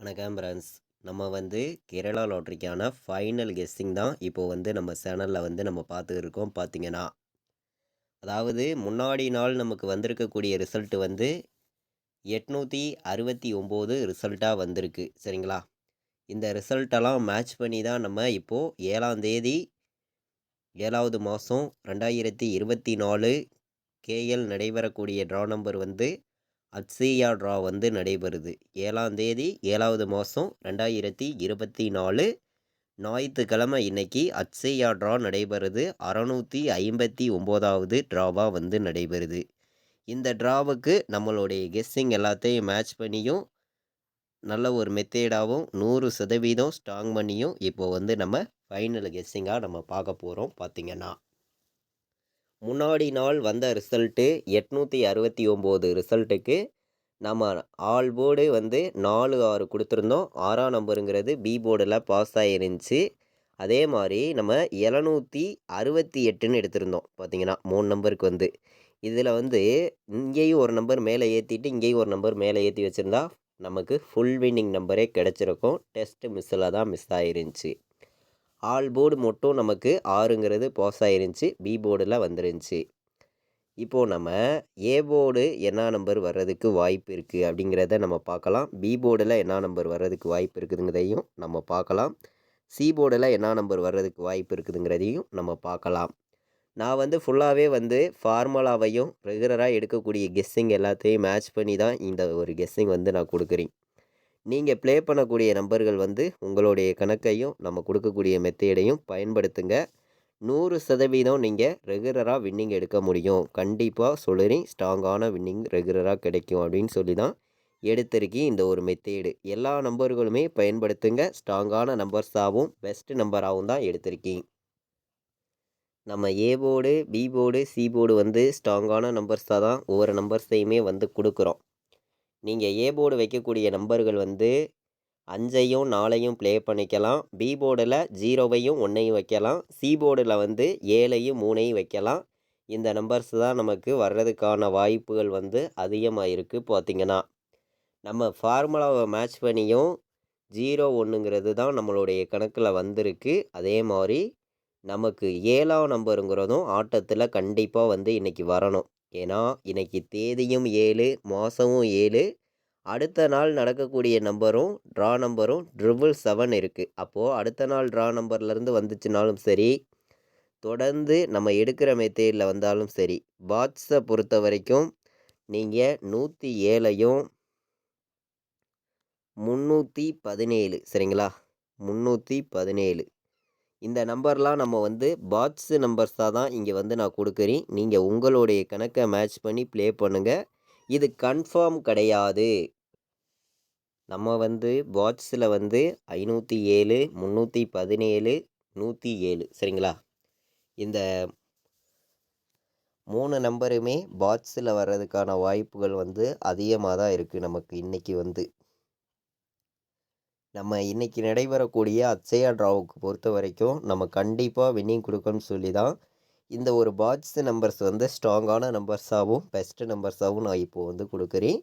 வணக்கம் ஃப்ரெண்ட்ஸ். நம்ம Kerala லாட்ரிக்கான final guessing தான் இப்போ நம்ம சேனலில் நம்ம பார்த்துட்டு இருக்கோம். பார்த்தீங்கன்னா அதாவது முன்னாடி நாள் நமக்கு வந்திருக்கக்கூடிய ரிசல்ட் 869 ரிசல்ட்டாக வந்திருக்கு. சரிங்களா? இந்த ரிசல்ட்டெல்லாம் மேட்ச் பண்ணி தான் நம்ம இப்போது 7ஆம் தேதி 7வது மாதம் 2024 கேஎல் நடைபெறக்கூடிய ட்ரா நம்பர் அட்சயா ட்ரா நடைபெறுது. 7ஆம் தேதி 7வது மாதம் 2024 ஞாயிற்றுக்கிழமை இன்னைக்கு அட்சயா ட்ரா நடைபெறுது. 659வது ட்ராவாக நடைபெறுது. இந்த ட்ராவுக்கு நம்மளுடைய கெஸ்ஸிங் எல்லாத்தையும் மேட்ச் பண்ணியும் நல்ல ஒரு மெத்தேடாகவும் 100% ஸ்ட்ராங் பண்ணியும் இப்போ நம்ம ஃபைனல் கெஸ்ஸிங்காக நம்ம பார்க்க போகிறோம். பார்த்திங்கன்னா முன்னாடி நாள் வந்த ரிசல்ட்டு 869 ரிசல்ட்டுக்கு நம்ம ஆல் போர்டு 4 6 கொடுத்துருந்தோம். 6ஆம் நம்பருங்கிறது பி போர்டில் பாஸ் ஆகிருந்துச்சு. அதே மாதிரி நம்ம 768ன்னு எடுத்திருந்தோம். பார்த்திங்கன்னா 3 நம்பருக்கு இதில் இங்கேயும் ஒரு நம்பர் மேலே ஏற்றிட்டு இங்கேயும் ஒரு நம்பர் மேலே ஏற்றி வச்சுருந்தா நமக்கு ஃபுல் வின்னிங் நம்பரே கிடச்சிருக்கும். டெஸ்ட் மிஸ்ஸில் தான் மிஸ் ஆகிருந்துச்சு. ஆல் போர்டு மட்டும் நமக்கு 6ங்கிறது பாஸ் ஆகிருந்துச்சு. பி போர்டில் வந்துருந்துச்சு. இப்போது நம்ம ஏ போர்டு என்ன நம்பர் வர்றதுக்கு வாய்ப்பு இருக்குது அப்படிங்கிறத நம்ம பார்க்கலாம். பி போர்டில் என்ன நம்பர் வர்றதுக்கு வாய்ப்பு இருக்குதுங்கிறதையும் நம்ம பார்க்கலாம். சி போர்டில் என்ன நம்பர் வர்றதுக்கு வாய்ப்பு இருக்குதுங்கிறதையும் நம்ம பார்க்கலாம். நான் ஃபுல்லாகவே ஃபார்முலாவையும் ரெகுலராக எடுக்கக்கூடிய கெஸ்ஸிங் எல்லாத்தையும் மேட்ச் பண்ணி தான் இந்த ஒரு கெஸ்ஸிங் நான் கொடுக்குறேன். நீங்கள் ப்ளே பண்ணக்கூடிய நம்பர்கள் உங்களுடைய கணக்கையும் நம்ம கொடுக்கக்கூடிய மெத்தேடையும் பயன்படுத்துங்க. 100% நீங்கள் ரெகுலராக வின்னிங் எடுக்க முடியும். கண்டிப்பாக சொல்லுறேன், ஸ்ட்ராங்கான வின்னிங் ரெகுலராக கிடைக்கும் அப்படின்னு சொல்லி தான் எடுத்திருக்கேன் இந்த ஒரு மெத்தேடு. எல்லா நம்பர்களுமே பயன்படுத்துங்க. ஸ்ட்ராங்கான நம்பர்ஸாகவும் பெஸ்ட் நம்பராகவும் தான் எடுத்திருக்கேன். நம்ம A board, B board, C board ஸ்ட்ராங்கான நம்பர்ஸாக தான் ஒவ்வொரு நம்பர்ஸையுமே கொடுக்குறோம். நீங்கள் ஏ போர்டு வைக்கக்கூடிய நம்பர்கள் 5ஐயும் 4ஐயும் ப்ளே பண்ணிக்கலாம். பி போர்டில் 0வையும் 1ஐயும் வைக்கலாம். சி போர்டில் 7ஐயும் 3ஐயும் வைக்கலாம். இந்த நம்பர்ஸ் தான் நமக்கு வர்றதுக்கான வாய்ப்புகள் அதிகமாக இருக்குது. பார்த்திங்கன்னா நம்ம ஃபார்முலாவை மேட்ச் பண்ணியும் 0 1ங்கிறது தான் நம்மளுடைய கணக்கில் வந்திருக்கு. அதே மாதிரி நமக்கு 7ஆம் நம்பருங்கிறதும் ஆட்டத்தில் கண்டிப்பாக இன்றைக்கி வரணும். ஏன்னா இன்றைக்கி தேதியும் 7, மாதமும் 7. அடுத்த நாள் நடக்கக்கூடிய நம்பரும் ட்ரா நம்பரும் 777 இருக்குது. அப்போது அடுத்த நாள் ட்ரா நம்பர்லேருந்து வந்துச்சுனாலும் சரி, தொடர்ந்து நம்ம எடுக்கிற மெத்தேடில் வந்தாலும் சரி, பாட்ஸை பொறுத்த வரைக்கும் நீங்கள் 107ஐயும் 317 சரிங்களா? 317 இந்த நம்பர்லாம் நம்ம பாட்ஸு நம்பர்ஸாக தான் இங்கே நான் கொடுக்குறேன். நீங்கள் உங்களுடைய கணக்கை மேட்ச் பண்ணி ப்ளே பண்ணுங்கள். இது கன்ஃபார்ம் கிடையாது. நம்ம பாட்ஸில் 507, 317, 107 சரிங்களா? இந்த 3 நம்பருமே பாட்ஸில் வர்றதுக்கான வாய்ப்புகள் அதிகமாக தான் இருக்குது. நமக்கு இன்றைக்கி நம்ம இன்றைக்கி நடைபெறக்கூடிய அட்சயா ட்ராவுக்கு பொறுத்த வரைக்கும் நம்ம கண்டிப்பாக வின்னிங் கொடுக்கணும்னு சொல்லி தான் இந்த ஒரு பாட்ஸ் நம்பர்ஸ் ஸ்ட்ராங்கான நம்பர்ஸாகவும் பெஸ்ட் நம்பர்ஸாகவும் நான் இப்போது கொடுக்குறேன்.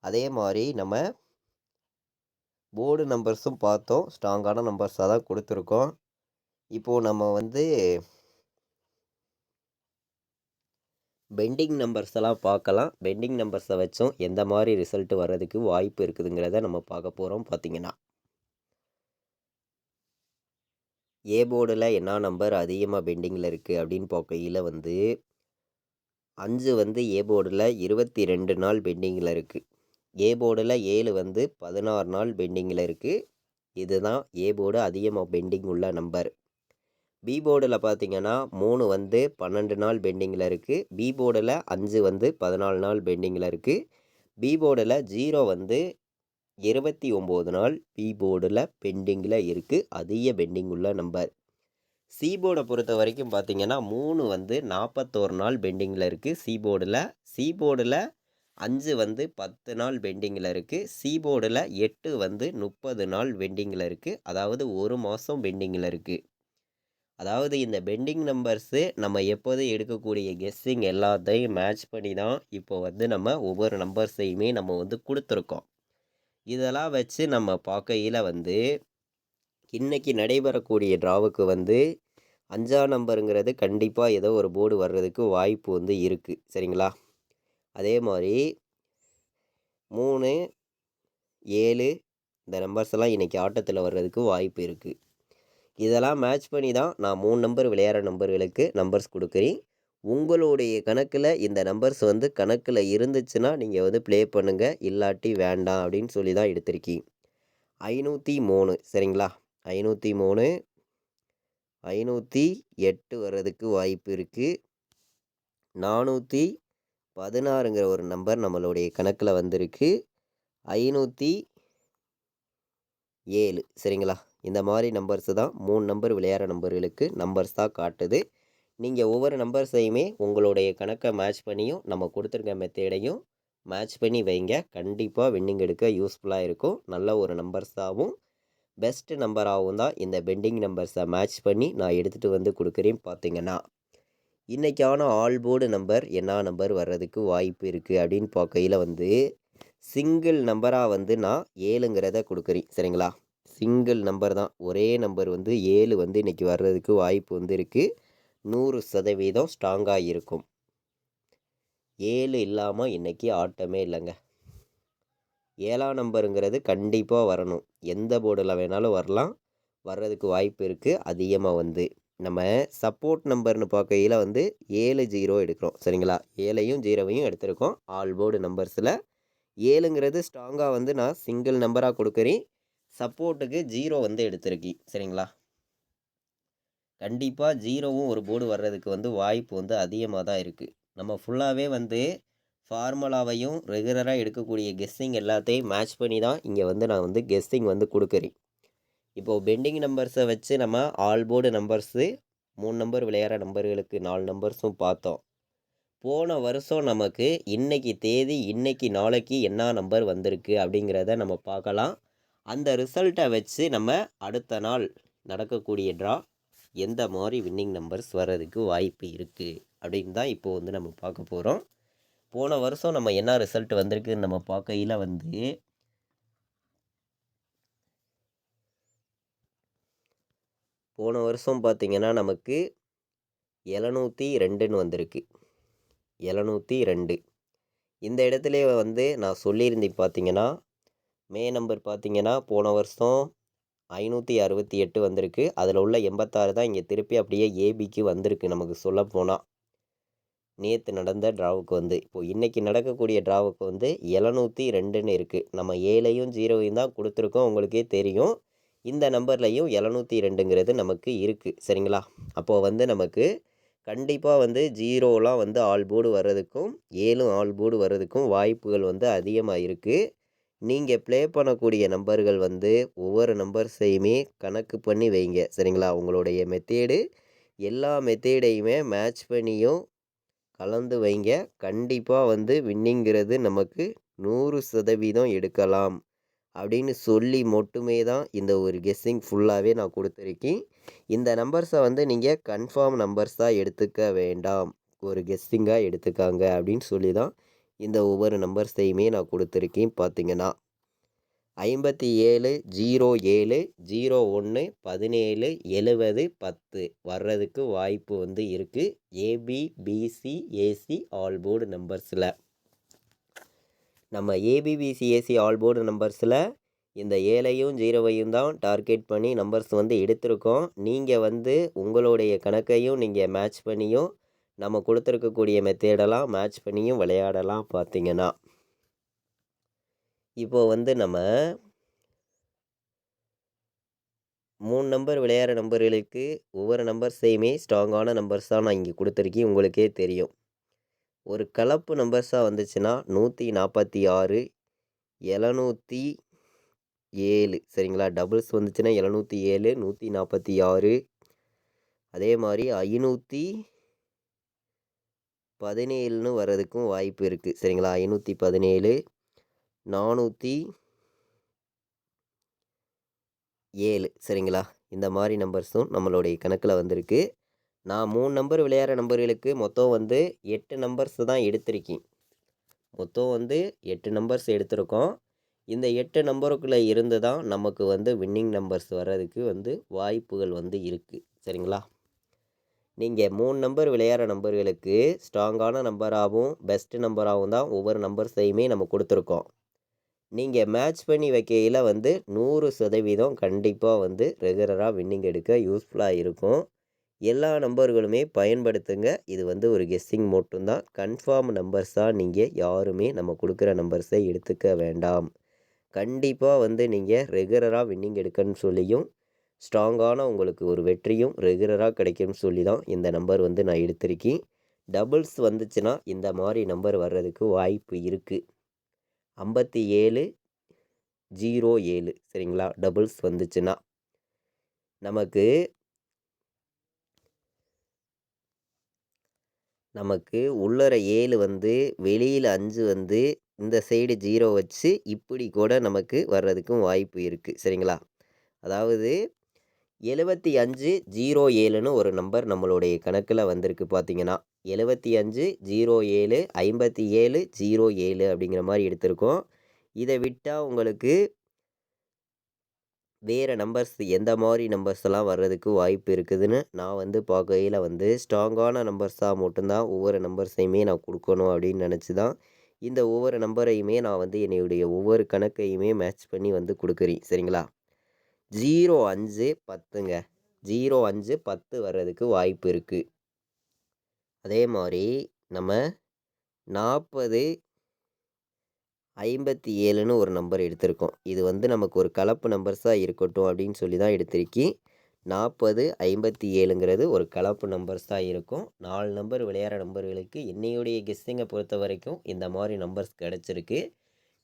அதே மாதிரி நம்ம போர்டு நம்பர்ஸும் பார்த்தோம். ஸ்ட்ராங்கான நம்பர்ஸாக தான் கொடுத்துருக்கோம். இப்போது நம்ம பெண்டிங் நம்பர்ஸ் எல்லாம் பார்க்கலாம். பெண்டிங் நம்பர்ஸை வச்சும் எந்த மாதிரி ரிசல்ட் வர்றதுக்கு வாய்ப்பு இருக்குதுங்கிறத நம்ம பார்க்க போகிறோம். பார்த்திங்கன்னா ஏ போர்டில் என்ன நம்பர் அதிகமாக பெண்டிங்கில் இருக்குது அப்படின்னு பார்க்கையில் 5 ஏ போர்டில் 22 நாள் பெண்டிங்கில் இருக்குது. ஏ போர்டில் 7 16 நாள் பெண்டிங்கில் இருக்குது. இதுதான் ஏ போர்டு அதிகமாக பெண்டிங் உள்ள நம்பர். பி போர்டில் பார்த்திங்கன்னா 3 12 நாள் பெண்டிங்கில் இருக்குது. பி போர்டில் 5 14 நாள் பெண்டிங்கில் இருக்குது. பி போர்டில் 0 29 நாள் பி போர்டில் பெண்டிங்கில் இருக்குது. அதிக பெண்டிங் உள்ள நம்பர். சி போர்டை பொறுத்த வரைக்கும் பார்த்திங்கன்னா 3 41 நாள் பெண்டிங்கில் இருக்குது. சி போர்டில் 5 10 நாள் பெண்டிங்கில் இருக்குது. சி போர்டில் 8 30 நாள் பெண்டிங்கில் இருக்குது. அதாவது 1 மாதம் பெண்டிங்கில் இருக்குது. அதாவது இந்த பெண்டிங் நம்பர்ஸு நம்ம எப்போதும் எடுக்கக்கூடிய கெஸ்ஸிங் எல்லாத்தையும் மேட்ச் பண்ணி தான் இப்போ நம்ம ஒவ்வொரு நம்பர்ஸையுமே நம்ம கொடுத்துருக்கோம். இதெல்லாம் வச்சு நம்ம பார்க்கையில வந்து இன்னைக்கு நடைபெறக்கூடிய டிராவுக்கு வந்து 5ஆம் நம்பருங்கிறது கண்டிப்பாக ஏதோ ஒரு போர்டு வர்றதுக்கு வாய்ப்பு வந்து இருக்குது. சரிங்களா? அதே மாதிரி 3, 7 இந்த நம்பர்ஸ் எல்லாம் இன்னைக்கு ஆட்டத்தில் வர்றதுக்கு வாய்ப்பு இருக்குது. இதெல்லாம் மேட்ச் பண்ணி தான் நான் 3 நம்பர் விளையாடுற நம்பர்களுக்கு நம்பர்ஸ் கொடுக்குறேன். உங்களுடைய கணக்கில் இந்த நம்பர்ஸ் வந்து கணக்கில் இருந்துச்சுன்னா நீங்கள் வந்து ப்ளே பண்ணுங்கள், இல்லாட்டி வேண்டாம் அப்படின்னு சொல்லி தான் எடுத்திருக்கீங்க. 503 சரிங்களா? 503, 508 வர்றதுக்கு வாய்ப்பு இருக்குது. 416ங்கிற ஒரு நம்பர் நம்மளுடைய கணக்கில் வந்திருக்கு. 507 சரிங்களா? இந்த மாதிரி நம்பர்ஸ் தான் 3 நம்பர் விளையாடுற நம்பர்களுக்கு நம்பர்ஸ் தான் காட்டுது. நீங்கள் ஒவ்வொரு நம்பர்ஸையுமே உங்களுடைய கணக்கை மேட்ச் பண்ணியும் நம்ம கொடுத்துருக்க மெத்தேடையும் மேட்ச் பண்ணி வைங்க. கண்டிப்பாக வின்னிங் எடுக்க யூஸ்ஃபுல்லாக இருக்கும். நல்ல ஒரு நம்பர்ஸாகவும் பெஸ்ட்டு நம்பராகவும் தான் இந்த பெண்டிங் நம்பர்ஸை மேட்ச் பண்ணி நான் எடுத்துகிட்டு வந்து கொடுக்குறேன். பார்த்தீங்கன்னா இன்றைக்கான ஆல் போர்டு நம்பர் என்ன நம்பர் வர்றதுக்கு வாய்ப்பு இருக்குது அப்படின்னு பார்க்கையில் வந்து சிங்கிள் நம்பராக வந்து நான் 7ங்கிறத கொடுக்குறேன். சரிங்களா? சிங்கிள் நம்பர் தான், ஒரே நம்பர் வந்து 7 வந்து இன்றைக்கி வர்றதுக்கு வாய்ப்பு வந்து இருக்குது. 100% ஸ்ட்ராங்காக இருக்கும். 7 இல்லாமல் இன்றைக்கி ஆட்டமே இல்லைங்க. 7ஆம் நம்பருங்கிறது கண்டிப்பாக வரணும். எந்த போர்டில் வேணாலும் வரலாம், வர்றதுக்கு வாய்ப்பு இருக்குது. அதிகமாக வந்து நம்ம சப்போர்ட் நம்பர்னு பார்க்கையில் வந்து 7, 0 எடுக்கிறோம். சரிங்களா? 7ஐயும் 0வையும் எடுத்திருக்கோம். ஆல் போர்டு நம்பர்ஸில் 7ங்கிறது ஸ்ட்ராங்காக வந்து நான் சிங்கிள் நம்பராக கொடுக்குறேன். சப்போர்ட்டுக்கு 0 வந்து எடுத்திருக்கேன். சரிங்களா? கண்டிப்பாக 0வும் ஒரு போர்டு வர்றதுக்கு வந்து வாய்ப்பு வந்து அதிகமாக தான் இருக்குது. நம்ம ஃபுல்லாகவே வந்து ஃபார்முலாவையும் ரெகுலராக எடுக்கக்கூடிய கெஸ்ஸிங் எல்லாத்தையும் மேட்ச் பண்ணி தான் இங்கே வந்து நான் வந்து கெஸ்ஸிங் வந்து கொடுக்குறேன். இப்போது பெண்டிங் நம்பர்ஸை வச்சு நம்ம ஆல் போர்டு நம்பர்ஸு 3 நம்பர் விளையாடுற நம்பர்களுக்கு 4 நம்பர்ஸும் பார்த்தோம். போன வருஷம் நமக்கு இன்னைக்கு தேதி இன்னைக்கு நாளைக்கு என்ன நம்பர் வந்திருக்கு அப்படிங்கிறத நம்ம பார்க்கலாம். அந்த ரிசல்ட்டை வச்சு நம்ம அடுத்த நாள் நடக்கக்கூடிய ட்ரா எந்த மாதிரி வின்னிங் நம்பர்ஸ் வர்றதுக்கு வாய்ப்பு இருக்குது அப்படின்னு தான் இப்போது வந்து நம்ம பார்க்க போகிறோம். போன வருஷம் நம்ம என்ன ரிசல்ட் வந்திருக்குன்னு நம்ம பார்க்கையில் வந்து போன வருஷம் பார்த்திங்கன்னா நமக்கு 702ன்னு வந்திருக்கு. 702 இந்த இடத்துல வந்து நான் சொல்லியிருந்தேன். பார்த்திங்கன்னா மே நம்பர் பார்த்திங்கன்னா போன வருஷம் 568 வந்திருக்கு. அதில் உள்ள 86 தான் இங்கே திருப்பி அப்படியே ஏபிக்கு வந்திருக்கு. நமக்கு சொல்லப்போனால் நேற்று நடந்த ட்ராவுக்கு வந்து இப்போது இன்றைக்கி நடக்கக்கூடிய ட்ராவுக்கு வந்து 702ன்னு இருக்குது. நம்ம 7ஐயும் 0வையும் தான் கொடுத்துருக்கோம். உங்களுக்கே தெரியும். இந்த நம்பர்லையும் 702ங்கிறது நமக்கு இருக்குது. சரிங்களா? அப்போது வந்து நமக்கு கண்டிப்பாக வந்து 0லாம் வந்து ஆல் போர்டு வர்றதுக்கும் 7 ஆல் போர்டு வர்றதுக்கும் வாய்ப்புகள் வந்து அதிகமாக இருக்குது. நீங்கள் ப்ளே பண்ணக்கூடிய நம்பர்கள் வந்து ஒவ்வொரு நம்பர்ஸையுமே கணக்கு பண்ணி வைங்க. சரிங்களா? உங்களுடைய மெத்தேடு எல்லா மெத்தேடையுமே மேட்ச் பண்ணியும் கலந்து வைங்க. கண்டிப்பாக வந்து வின்னிங்கிறது நமக்கு 100% எடுக்கலாம் அப்படின்னு சொல்லி மட்டுமே தான் இந்த ஒரு கெஸ்ஸிங் ஃபுல்லாகவே நான் கொடுத்துருக்கேன். இந்த நம்பர்ஸை வந்து நீங்கள் கன்ஃபார்ம் நம்பர்ஸாக எடுத்துக்க வேண்டாம், ஒரு கெஸ்ஸிங்காக எடுத்துக்காங்க அப்படின்னு சொல்லி தான் இந்த ஒவ்வொரு நம்பர்ஸையுமே நான் கொடுத்துருக்கேன். பார்த்திங்கன்னா 57, 07, 01, 17, 70, 10 வர்றதுக்கு வாய்ப்பு வந்து இருக்குது. AB, BC, AC all board நம்பர்ஸில் நம்ம ஏபிபிசி ஏசி ஆல் போர்டு நம்பர்ஸில் இந்த 7ஐயும் 0வையும் தான் டார்கெட் பண்ணி நம்பர்ஸ் வந்து எடுத்திருக்கோம். நீங்கள் வந்து உங்களுடைய கணக்கையும் நீங்கள் மேட்ச் பண்ணியும் நம்ம கொடுத்துருக்கக்கூடிய மெத்தேடெல்லாம் மேட்ச் பண்ணியும் விளையாடலாம். பார்த்திங்கன்னா இப்போது வந்து நம்ம 3 நம்பர் விளையாடுற நம்பர்களுக்கு ஒவ்வொரு நம்பர்ஸையுமே ஸ்ட்ராங்கான நம்பர்ஸ் தான் நான் இங்கே கொடுத்துருக்கேன். உங்களுக்கே தெரியும். ஒரு கலப்பு நம்பர்ஸாக வந்துச்சுன்னா 146, 707 சரிங்களா? டபுள்ஸ் வந்துச்சுன்னா 707, 146 அதே மாதிரி 517ன்னு வர்றதுக்கும் வாய்ப்பு இருக்குது. சரிங்களா? 517, 407 சரிங்களா? இந்த மாதிரி நம்பர்ஸும் நம்மளுடைய கணக்கில் வந்திருக்கு. நான் 3 நம்பர் விளையாடுற நம்பர்களுக்கு மொத்தம் வந்து 8 நம்பர்ஸ் தான் எடுத்திருக்கேன். மொத்தம் வந்து 8 நம்பர்ஸ் எடுத்திருக்கோம். இந்த 8 நம்பருக்குள்ளே இருந்து தான் நமக்கு வந்து வின்னிங் நம்பர்ஸ் வர்றதுக்கு வந்து வாய்ப்புகள் வந்து இருக்குது. சரிங்களா? நீங்கள் 3 நம்பர் விளையாடுற நம்பர்களுக்கு ஸ்ட்ராங்கான நம்பராகவும் பெஸ்ட் நம்பராகவும் தான் ஒவ்வொரு நம்பர்ஸையுமே நம்ம கொடுத்துருக்கோம். நீங்கள் மேட்ச் பண்ணி வைக்கையில் வந்து 100% கண்டிப்பாக வந்து ரெகுலராக வின்னிங் எடுக்க யூஸ்ஃபுல்லாக இருக்கும். எல்லா நம்பர்களுமே பயன்படுத்துங்க. இது வந்து ஒரு கெஸ்ஸிங் மட்டும்தான். கன்ஃபார்ம் நம்பர்ஸாக நீங்கள் யாருமே நம்ம கொடுக்குற நம்பர்ஸை எடுத்துக்க வேண்டாம். கண்டிப்பாக வந்து நீங்கள் ரெகுலராக வின்னிங் எடுக்கணும்னு சொல்லியும் ஸ்ட்ராங்கான உங்களுக்கு ஒரு வெற்றியும் ரெகுலராக கிடைக்கும்னு சொல்லி தான் இந்த நம்பர் வந்து நான் எடுத்திருக்கேன். டபுள்ஸ் வந்துச்சுன்னா இந்த மாதிரி நம்பர் வர்றதுக்கு வாய்ப்பு இருக்குது. 5707 சரிங்களா? டபுள்ஸ் வந்துச்சுன்னா நமக்கு உள்ளர 7 வந்து வெளியில் 5 வந்து இந்த சைடு 0 வச்சு இப்படி கூட நமக்கு வர்றதுக்கும் வாய்ப்பு இருக்குது. சரிங்களா? அதாவது 7507ன்னு ஒரு நம்பர் நம்மளுடைய கணக்கில் வந்திருக்கு பார்த்தீங்கன்னா 7507 5707 அப்படிங்கிற மாதிரி எடுத்திருக்கோம். இதை விட்டால் உங்களுக்கு வேறு நம்பர்ஸ் எந்த மாதிரி நம்பர்ஸ் எல்லாம் வர்றதுக்கு வாய்ப்பு இருக்குதுன்னு நான் வந்து பார்க்கையில் வந்து ஸ்ட்ராங்கான நம்பர்ஸாக மட்டும்தான் ஒவ்வொரு நம்பர்ஸையுமே நான் கொடுக்கணும் அப்படின்னு நினச்சி தான் இந்த ஒவ்வொரு நம்பரையுமே நான் வந்து என்னுடைய ஒவ்வொரு கணக்கையுமே மேட்ச் பண்ணி வந்து கொடுக்குறேன். சரிங்களா? 0510ங்க 0510 வர்றதுக்கு வாய்ப்பு இருக்குது. அதே மாதிரி நம்ம 4057ன்னு ஒரு நம்பர் எடுத்திருக்கோம். இது வந்து நமக்கு ஒரு கலப்பு நம்பர்ஸாக இருக்கட்டும் அப்படின்னு சொல்லி தான் எடுத்திருக்கேன். 4057ங்கிறது ஒரு கலப்பு நம்பர்ஸாக இருக்கும். 4 நம்பர் விளையாடுற நம்பர்களுக்கு என்னையுடைய கெஸ்ஸிங்கை பொறுத்த வரைக்கும் இந்த மாதிரி நம்பர்ஸ் கிடச்சிருக்கு.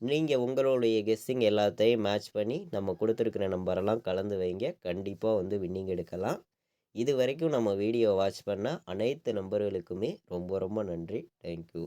நீங்கள் உங்களுடைய கெஸ்ஸிங் எல்லாத்தையும் மேட்ச் பண்ணி நம்ம கொடுத்துருக்குற நம்பரெல்லாம் கலந்து வைங்க. கண்டிப்பாக வந்து வின்னிங் எடுக்கலாம். இது வரைக்கும் நம்ம வீடியோ வாட்ச் பண்ண அனைத்து நம்பர்களுக்குமே ரொம்ப ரொம்ப நன்றி. தேங்க்யூ.